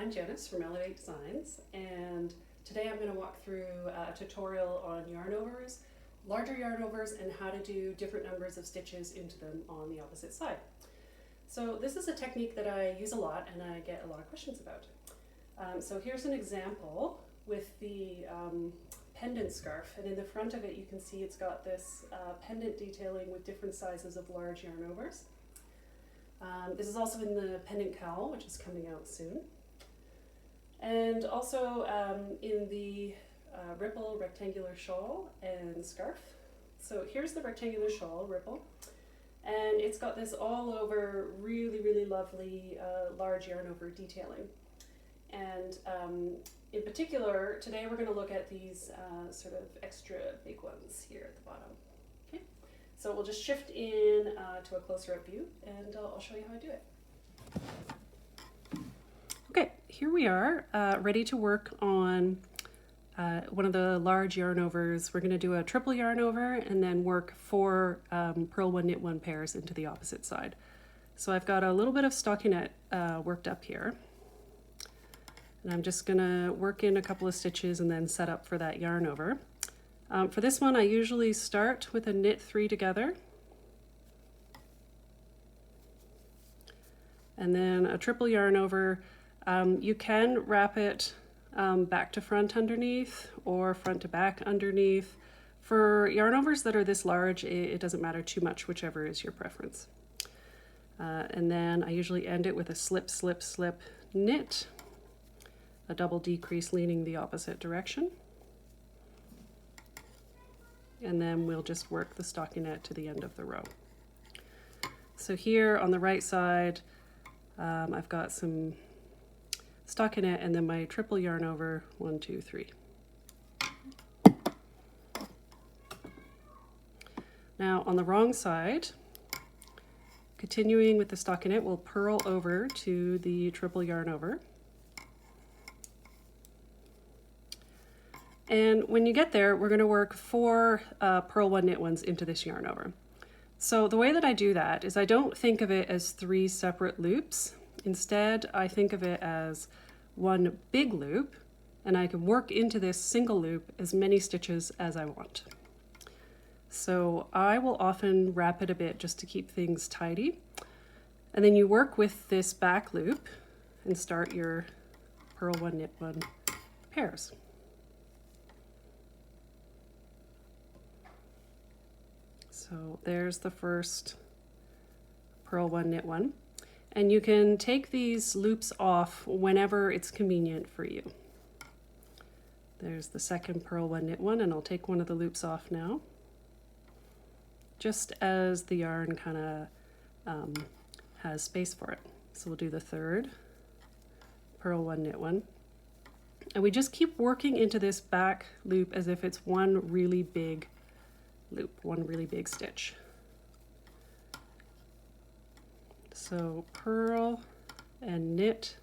I'm Janice from Elevate Designs, and today I'm going to walk through a tutorial on yarn overs, larger yarn overs, and how to do different numbers of stitches into them on the opposite side. So this is a technique that I use a lot and I get a lot of questions about. So here's an example with the pendant scarf, and in the front of it you can see it's got this pendant detailing with different sizes of large yarn overs. This is also in the pendant cowl, which is coming out soon. And also in the ripple rectangular shawl and scarf. So here's the rectangular shawl ripple, and it's got this all over really lovely large yarn over detailing. And in particular, today we're going to look at these sort of extra big ones here at the bottom. Okay, so we'll just shift in to a closer up view, and I'll show you how I do it. Okay, here we are, ready to work on one of the large yarn overs. We're going to do a triple yarn over and then work 4 purl 1 knit 1 pairs into the opposite side. So I've got a little bit of stockinette worked up here, and I'm just going to work in a couple of stitches and then set up for that yarn over. For this one I usually start with a knit 3 together and then a triple yarn over. You can wrap it back to front underneath or front to back underneath. For yarn overs that are this large, it doesn't matter too much, whichever is your preference. And then I usually end it with a slip, slip, slip knit, a double decrease leaning the opposite direction. And then we'll just work the stockinette to the end of the row. So here on the right side, I've got some stockinette and then my triple yarn over 1, 2, 3. Now on the wrong side, continuing with the stockinette, we'll purl over to the triple yarn over. And when you get there, we're going to work 4 purl 1 knit 1s into this yarn over. So the way that I do that is I don't think of it as 3 separate loops. Instead, I think of it as one big loop, and I can work into this single loop as many stitches as I want. So I will often wrap it a bit just to keep things tidy. And then you work with this back loop and start your purl 1 knit 1 pairs. So there's the first purl 1 knit 1. And you can take these loops off whenever it's convenient for you. There's the second purl 1 knit 1, and I'll take one of the loops off now, just as the yarn kind of has space for it. So we'll do the third purl 1 knit 1. And we just keep working into this back loop as if it's one really big loop, one really big stitch. So purl and knit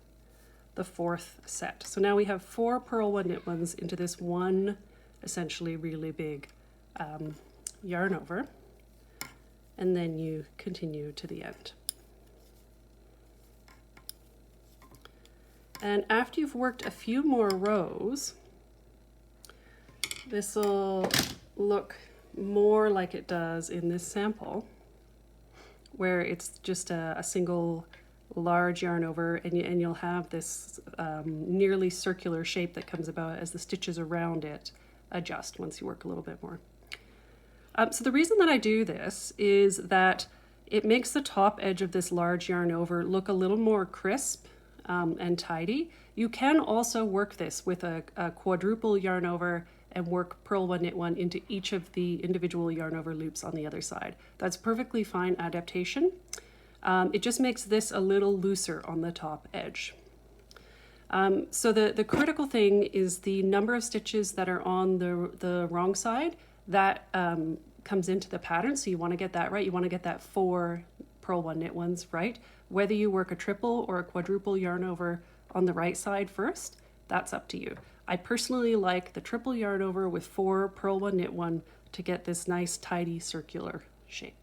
the 4th set. So now we have 4 purl 1 knit 1s into this one essentially really big yarn over, and then you continue to the end. And after you've worked a few more rows, this will look more like it does in this sample, where it's just a single large yarn over, and you'll have this nearly circular shape that comes about as the stitches around it adjust once you work a little bit more. So the reason that I do this is that it makes the top edge of this large yarn over look a little more crisp and tidy. You can also work this with a quadruple yarn over and work purl 1 knit 1 into each of the individual yarn over loops on the other side. That's perfectly fine adaptation. It just makes this a little looser on the top edge. So the critical thing is the number of stitches that are on the wrong side. That comes into the pattern, so you want to get that right. You want to get that 4 purl 1 knit 1s right. Whether you work a triple or a quadruple yarn over on the right side first, that's up to you. I personally like the triple yarn over with 4 purl 1 knit 1 to get this nice tidy circular shape.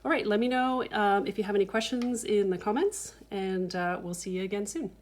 All right, let me know if you have any questions in the comments, and we'll see you again soon.